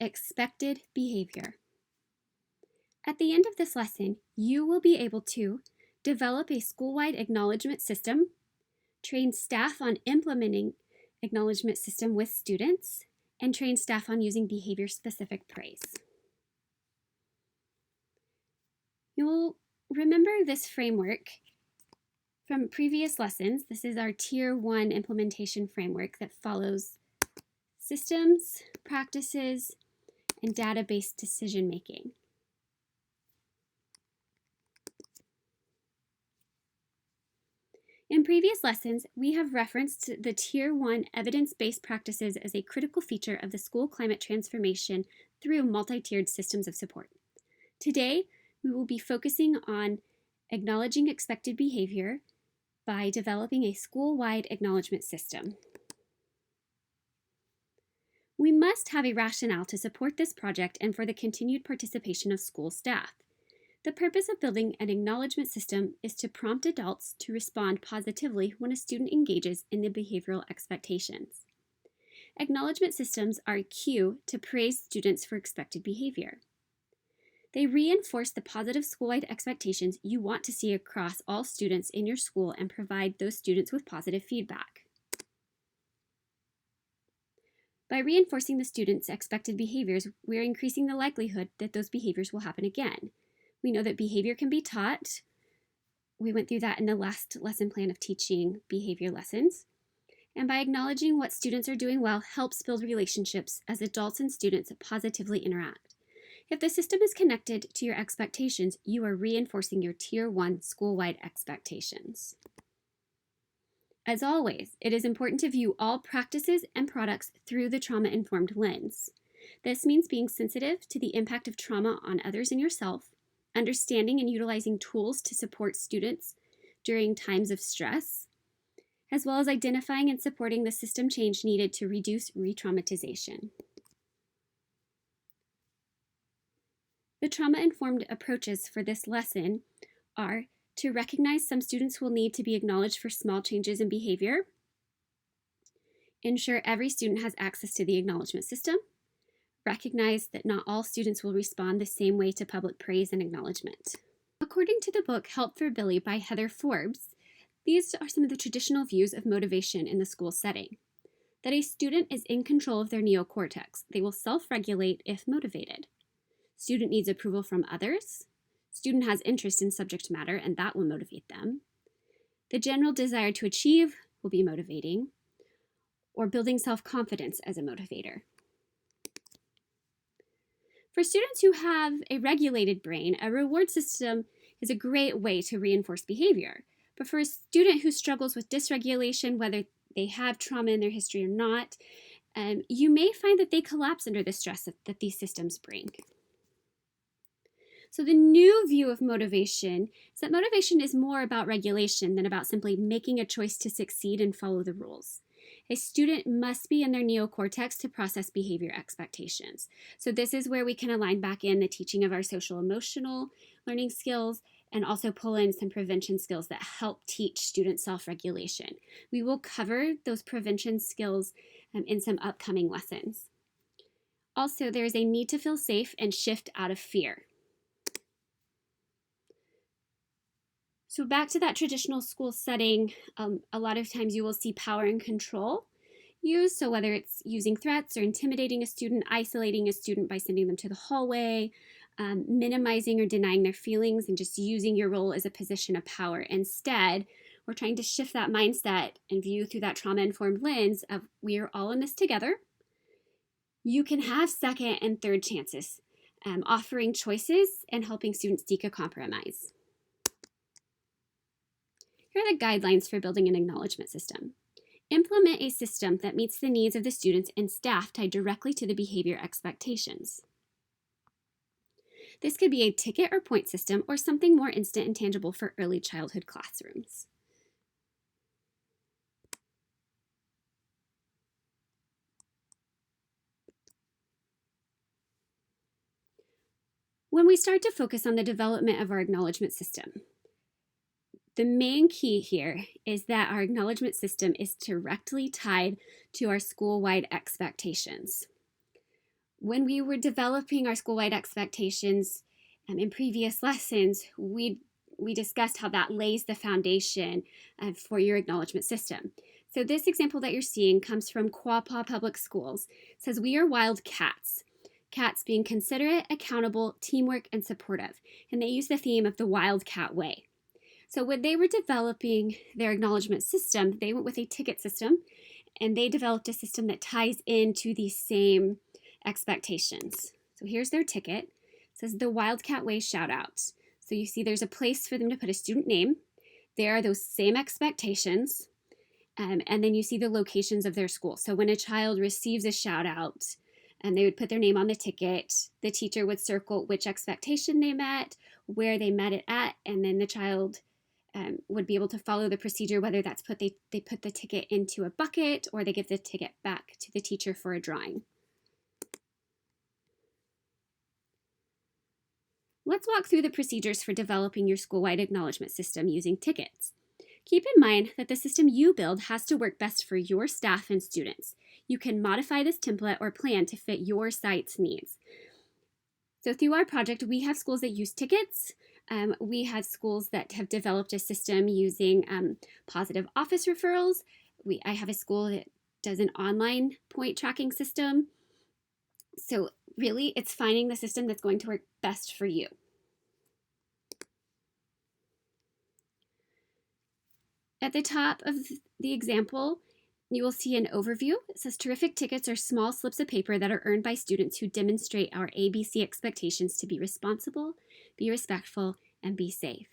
expected behavior. At the end of this lesson, you will be able to develop a school-wide acknowledgement system, train staff on implementing acknowledgement system with students, and train staff on using behavior-specific praise. You will remember this framework from previous lessons. This is our Tier 1 implementation framework that follows systems, practices, and data-based decision-making. In previous lessons, we have referenced the Tier 1 evidence-based practices as a critical feature of the school climate transformation through multi-tiered systems of support. Today, we will be focusing on acknowledging expected behavior by developing a school-wide acknowledgement system. We must have a rationale to support this project and for the continued participation of school staff. The purpose of building an acknowledgement system is to prompt adults to respond positively when a student engages in the behavioral expectations. Acknowledgement systems are a cue to praise students for expected behavior. They reinforce the positive school-wide expectations you want to see across all students in your school and provide those students with positive feedback. By reinforcing the students' expected behaviors, we are increasing the likelihood that those behaviors will happen again. We know that behavior can be taught. We went through that in the last lesson plan of teaching behavior lessons. And by acknowledging what students are doing well helps build relationships as adults and students positively interact. If the system is connected to your expectations, you are reinforcing your Tier 1 school-wide expectations. As always, it is important to view all practices and products through the trauma-informed lens. This means being sensitive to the impact of trauma on others and yourself, understanding and utilizing tools to support students during times of stress, as well as identifying and supporting the system change needed to reduce re-traumatization. The trauma-informed approaches for this lesson are to recognize some students will need to be acknowledged for small changes in behavior, ensure every student has access to the acknowledgement system, recognize that not all students will respond the same way to public praise and acknowledgement. According to the book Help for Billy by Heather Forbes, these are some of the traditional views of motivation in the school setting. That a student is in control of their neocortex. They will self-regulate if motivated. Student needs approval from others. Student has interest in subject matter, and that will motivate them. The general desire to achieve will be motivating, or building self-confidence as a motivator. For students who have a regulated brain, a reward system is a great way to reinforce behavior. But for a student who struggles with dysregulation, whether they have trauma in their history or not, you may find that they collapse under the stress that these systems bring. So the new view of motivation is that motivation is more about regulation than about simply making a choice to succeed and follow the rules. A student must be in their neocortex to process behavior expectations. So this is where we can align back in the teaching of our social emotional learning skills and also pull in some prevention skills that help teach students self-regulation. We will cover those prevention skills in some upcoming lessons. Also, there is a need to feel safe and shift out of fear. So back to that traditional school setting, a lot of times you will see power and control used. So whether it's using threats or intimidating a student, isolating a student by sending them to the hallway, minimizing or denying their feelings, and just using your role as a position of power. Instead, we're trying to shift that mindset and view through that trauma-informed lens of we are all in this together. You can have second and third chances, offering choices and helping students seek a compromise. Here are the guidelines for building an acknowledgement system. Implement a system that meets the needs of the students and staff tied directly to the behavior expectations. This could be a ticket or point system or something more instant and tangible for early childhood classrooms. When we start to focus on the development of our acknowledgement system, the main key here is that our acknowledgement system is directly tied to our school-wide expectations. When we were developing our school-wide expectations in previous lessons, we discussed how that lays the foundation for your acknowledgement system. So this example that you're seeing comes from Quapaw Public Schools. It says, "We are wild cats." Cats being considerate, accountable, teamwork, and supportive. And they use the theme of the wildcat way. So when they were developing their acknowledgement system, they went with a ticket system, and they developed a system that ties into these same expectations. So here's their ticket. It says the Wildcat Way shout out. So you see there's a place for them to put a student name. There are those same expectations. And then you see the locations of their school. So when a child receives a shout out, and they would put their name on the ticket, the teacher would circle which expectation they met, where they met it at, and then the child would be able to follow the procedure, whether that's they put the ticket into a bucket or they give the ticket back to the teacher for a drawing. Let's walk through the procedures for developing your school-wide acknowledgement system using tickets. Keep in mind that the system you build has to work best for your staff and students. You can modify this template or plan to fit your site's needs. So through our project, we have schools that use tickets. We have schools that have developed a system using positive office referrals. I have a school that does an online point tracking system. So really, it's finding the system that's going to work best for you. At the top of the example, you will see an overview. It says terrific tickets are small slips of paper that are earned by students who demonstrate our ABC expectations to be responsible, be respectful, and be safe.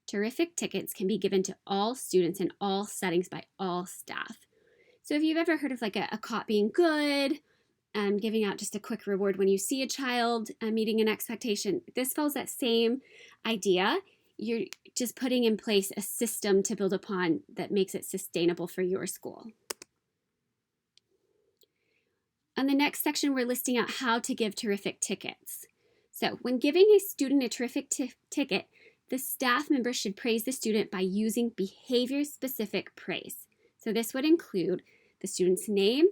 Terrific tickets can be given to all students in all settings by all staff. So if you've ever heard of like a cop being good, giving out just a quick reward when you see a child meeting an expectation, this follows that same idea. You're just putting in place a system to build upon that makes it sustainable for your school. On the next section, we're listing out how to give terrific tickets. So when giving a student a terrific ticket, the staff member should praise the student by using behavior-specific praise. So this would include the student's name,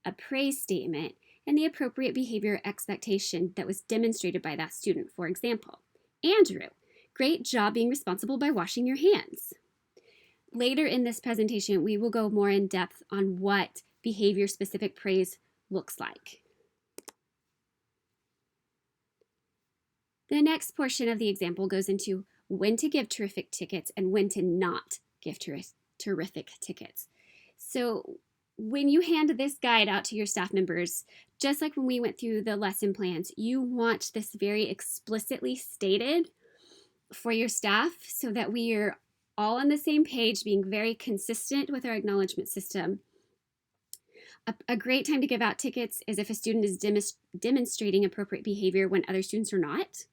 a praise statement, and the appropriate behavior expectation that was demonstrated by that student. For example, Andrew, great job being responsible by washing your hands. Later in this presentation, we will go more in depth on what behavior-specific praise looks like. The next portion of the example goes into when to give terrific tickets and when to not give terrific tickets. So when you hand this guide out to your staff members, just like when we went through the lesson plans, you want this very explicitly stated for your staff so that we are all on the same page, being very consistent with our acknowledgement system. A great time to give out tickets is if a student is demonstrating appropriate behavior when other students are not.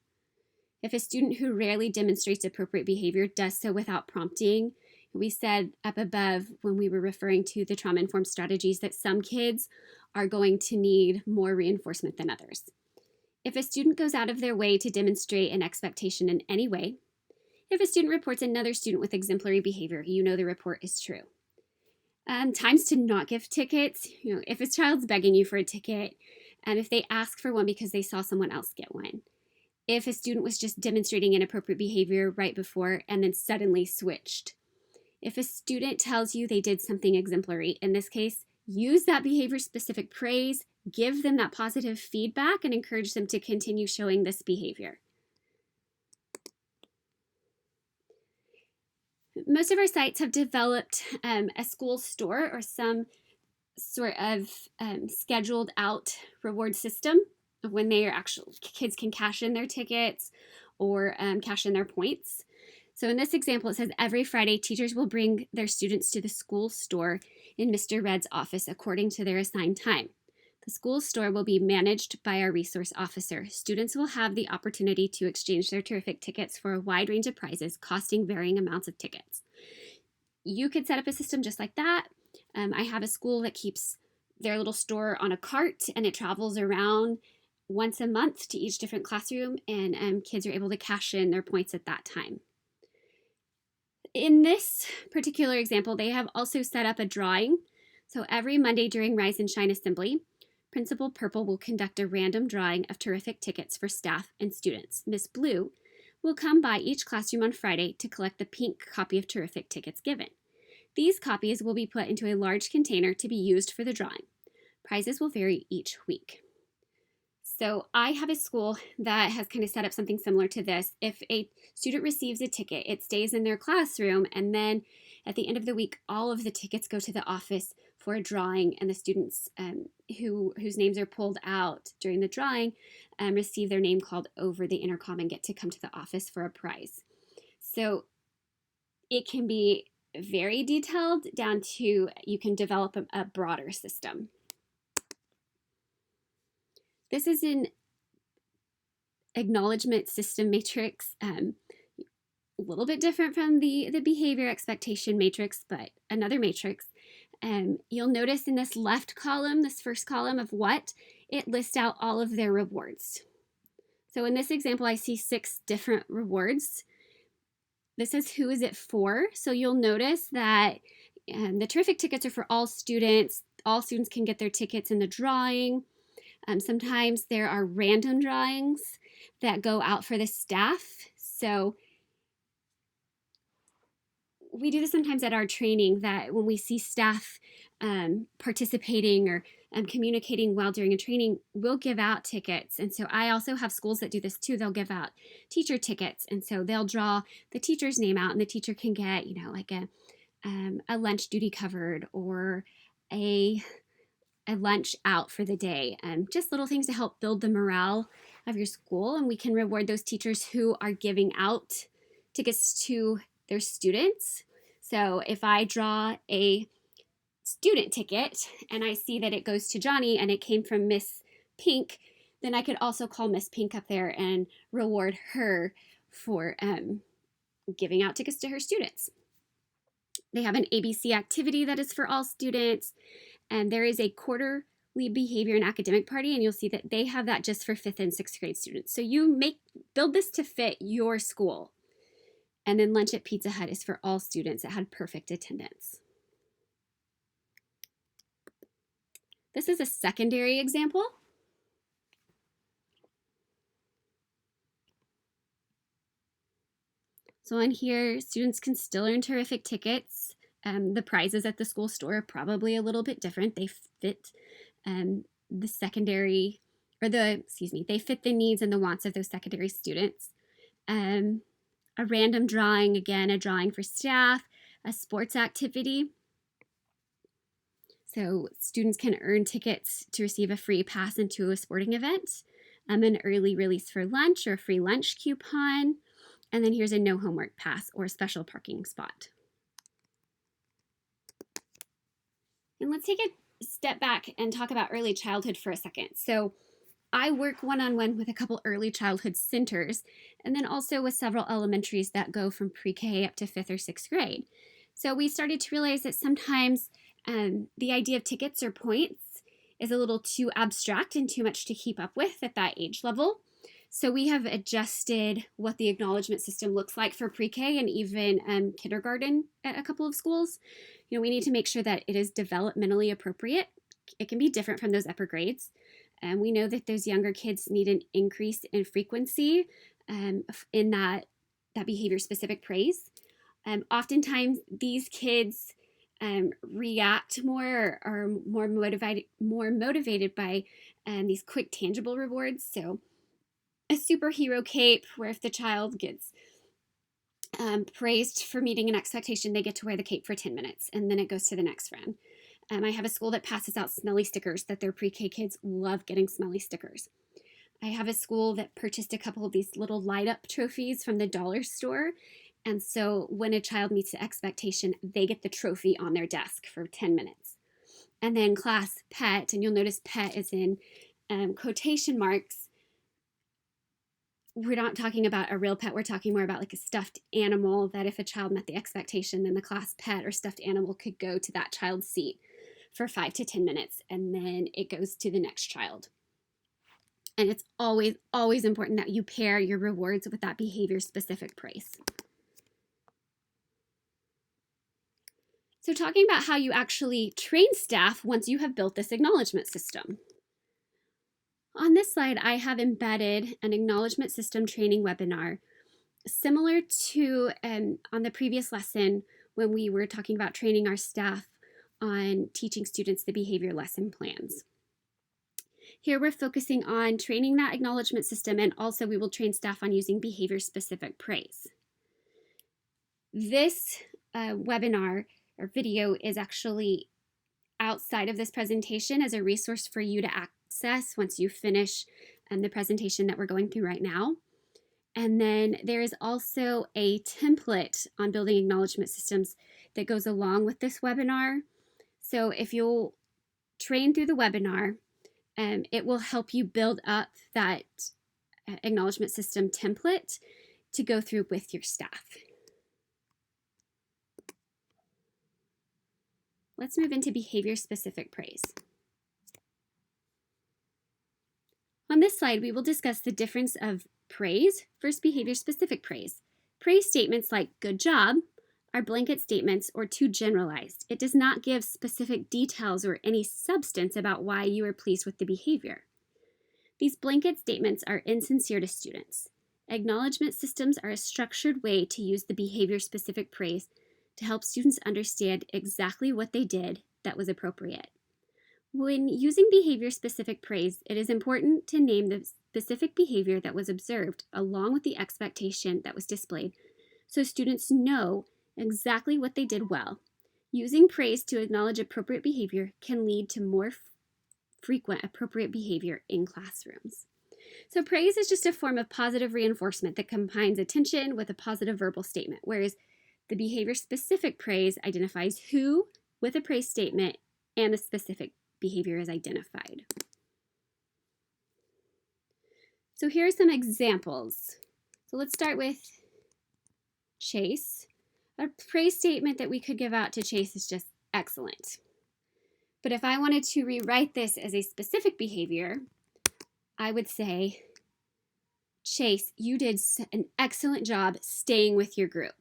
If a student who rarely demonstrates appropriate behavior does so without prompting. We said up above when we were referring to the trauma-informed strategies that some kids are going to need more reinforcement than others. If a student goes out of their way to demonstrate an expectation in any way, if a student reports another student with exemplary behavior, you know the report is true. Times to not give tickets, if a child's begging you for a ticket, and if they ask for one because they saw someone else get one. If a student was just demonstrating inappropriate behavior right before and then suddenly switched. If a student tells you they did something exemplary, in this case, use that behavior-specific praise, give them that positive feedback, and encourage them to continue showing this behavior. Most of our sites have developed a school store or some sort of scheduled out reward system of when kids can cash in their tickets or cash in their points. So in this example, it says every Friday, teachers will bring their students to the school store in Mr. Red's office according to their assigned time. The school store will be managed by our resource officer. Students will have the opportunity to exchange their terrific tickets for a wide range of prizes, costing varying amounts of tickets. You could set up a system just like that. I have a school that keeps their little store on a cart, and it travels around once a month to each different classroom, and kids are able to cash in their points at that time. In this particular example, they have also set up a drawing. So every Monday during Rise and Shine Assembly, Principal Purple will conduct a random drawing of terrific tickets for staff and students. Miss Blue will come by each classroom on Friday to collect the pink copy of terrific tickets given. These copies will be put into a large container to be used for the drawing. Prizes will vary each week. So I have a school that has kind of set up something similar to this. If a student receives a ticket, it stays in their classroom, and then at the end of the week, all of the tickets go to the office for a drawing, and the students whose names are pulled out during the drawing receive their name called over the intercom and get to come to the office for a prize. So it can be very detailed down to you can develop a broader system. This is an acknowledgement system matrix, a little bit different from the behavior expectation matrix, but another matrix. You'll notice in this left column, this first column of what, it lists out all of their rewards. So in this example, I see 6 different rewards. This is who is it for. So you'll notice that the terrific tickets are for all students. All students can get their tickets in the drawing. Sometimes there are random drawings that go out for the staff. So we do this sometimes at our training, that when we see staff participating or communicating well during a training, we'll give out tickets. And so I also have schools that do this too. They'll give out teacher tickets. And so they'll draw the teacher's name out, and the teacher can get, like a lunch duty covered or a lunch out for the day. Just little things to help build the morale of your school. And we can reward those teachers who are giving out tickets to their students. So if I draw a student ticket and I see that it goes to Johnny and it came from Miss Pink, then I could also call Miss Pink up there and reward her for giving out tickets to her students. They have an ABC activity that is for all students, and there is a quarterly behavior and academic party, and you'll see that they have that just for 5th and 6th grade students. So you build this to fit your school. And then lunch at Pizza Hut is for all students that had perfect attendance. This is a secondary example. So on here, students can still earn terrific tickets. The prizes at the school store are probably a little bit different. They fit the secondary, they fit the needs and the wants of those secondary students. A random drawing, again, a drawing for staff, a sports activity. So students can earn tickets to receive a free pass into a sporting event, an early release for lunch or a free lunch coupon, and then here's a no homework pass or a special parking spot. And let's take a step back and talk about early childhood for a second. So I work one-on-one with a couple early childhood centers, and then also with several elementaries that go from pre-K up to 5th or 6th grade. So we started to realize that sometimes the idea of tickets or points is a little too abstract and too much to keep up with at that age level. So we have adjusted what the acknowledgement system looks like for pre-K and even kindergarten at a couple of schools. We need to make sure that it is developmentally appropriate. It can be different from those upper grades. And we know that those younger kids need an increase in frequency in that behavior-specific praise. Oftentimes, these kids react more or are more motivated by these quick, tangible rewards. So a superhero cape, where if the child gets praised for meeting an expectation, they get to wear the cape for 10 minutes, and then it goes to the next friend. I have a school that passes out smelly stickers, that their pre-K kids love getting smelly stickers. I have a school that purchased a couple of these little light-up trophies from the dollar store. And so when a child meets the expectation, they get the trophy on their desk for 10 minutes. And then class pet, and you'll notice pet is in quotation marks. We're not talking about a real pet. We're talking more about like a stuffed animal, that if a child met the expectation, then the class pet or stuffed animal could go to that child's seat for 5 to 10 minutes, and then it goes to the next child. And it's always, always important that you pair your rewards with that behavior-specific praise. So talking about how you actually train staff once you have built this acknowledgement system. On this slide, I have embedded an acknowledgement system training webinar similar to on the previous lesson when we were talking about training our staff on teaching students the behavior lesson plans. Here we're focusing on training that acknowledgement system, and also we will train staff on using behavior-specific praise. This webinar or video is actually outside of this presentation as a resource for you to access once you finish the presentation that we're going through right now. And then there is also a template on building acknowledgement systems that goes along with this webinar. So if you'll train through the webinar, it will help you build up that acknowledgement system template to go through with your staff. Let's move into behavior-specific praise. On this slide, we will discuss the difference of praise versus behavior-specific praise. Praise statements like "good job" are blanket statements or too generalized. It does not give specific details or any substance about why you are pleased with the behavior. These blanket statements are insincere to students. Acknowledgement systems are a structured way to use the behavior-specific praise to help students understand exactly what they did that was appropriate. When using behavior-specific praise, it is important to name the specific behavior that was observed along with the expectation that was displayed so students know exactly what they did well. Using praise to acknowledge appropriate behavior can lead to more frequent appropriate behavior in classrooms. So praise is just a form of positive reinforcement that combines attention with a positive verbal statement, whereas the behavior-specific praise identifies who with a praise statement and the specific behavior is identified. So here are some examples. So let's start with Chase. A praise statement that we could give out to Chase is just excellent. But if I wanted to rewrite this as a specific behavior, I would say, Chase, you did an excellent job staying with your group.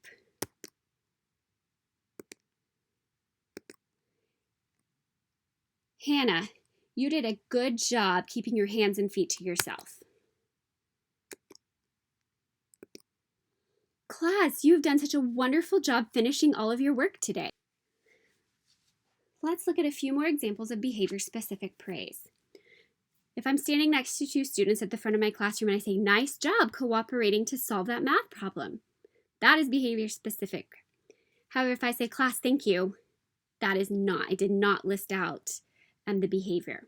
Hannah, you did a good job keeping your hands and feet to yourself. Class, you've done such a wonderful job finishing all of your work today. Let's look at a few more examples of behavior-specific praise. If I'm standing next to two students at the front of my classroom and I say, "Nice job cooperating to solve that math problem," that is behavior-specific. However, if I say, "Class, thank you," that is not. I did not list out the behavior.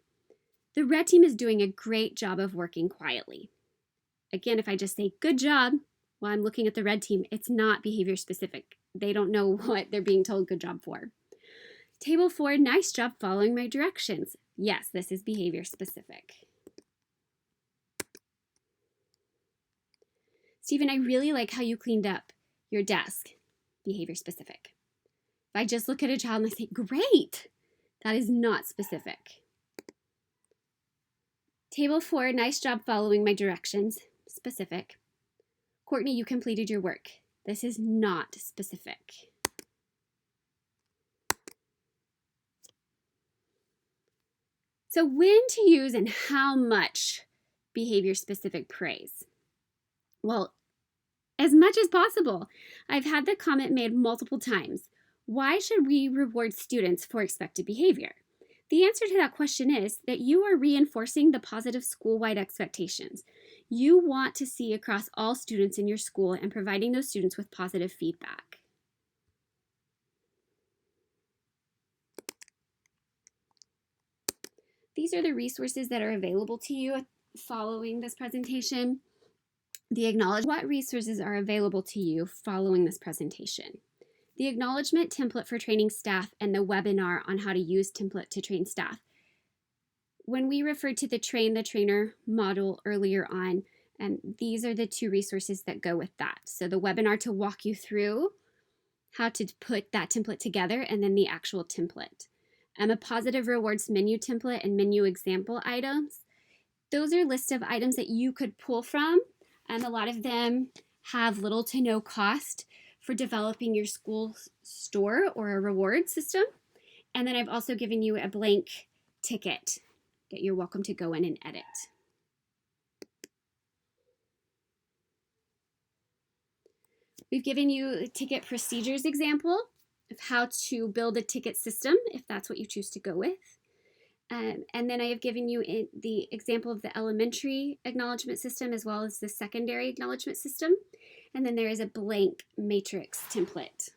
The red team is doing a great job of working quietly. Again, if I just say, "Good job," while I'm looking at the red team, it's not behavior specific. They don't know what they're being told good job for. Table 4, nice job following my directions. Yes, this is behavior specific. Stephen, I really like how you cleaned up your desk. Behavior specific. If I just look at a child and I say, "Great," that is not specific. Table 4, nice job following my directions. Specific. Courtney, you completed your work. This is not specific. So when to use and how much behavior-specific praise? Well, as much as possible. I've had the comment made multiple times. Why should we reward students for expected behavior? The answer to that question is that you are reinforcing the positive school-wide expectations you want to see across all students in your school and providing those students with positive feedback. These are the resources that are available to you following this presentation. What resources are available to you following this presentation? The acknowledgement template for training staff and the webinar on how to use template to train staff. When we referred to the train the trainer model earlier on, these are the two resources that go with that. So the webinar to walk you through how to put that template together, and then the actual template. A positive rewards menu template and menu example items. Those are lists of items that you could pull from. A lot of them have little to no cost for developing your school store or a reward system. And then I've also given you a blank ticket that you're welcome to go in and edit. We've given you a ticket procedures example of how to build a ticket system if that's what you choose to go with. And then I have given you the example of the elementary acknowledgement system as well as the secondary acknowledgement system. And then there is a blank matrix template.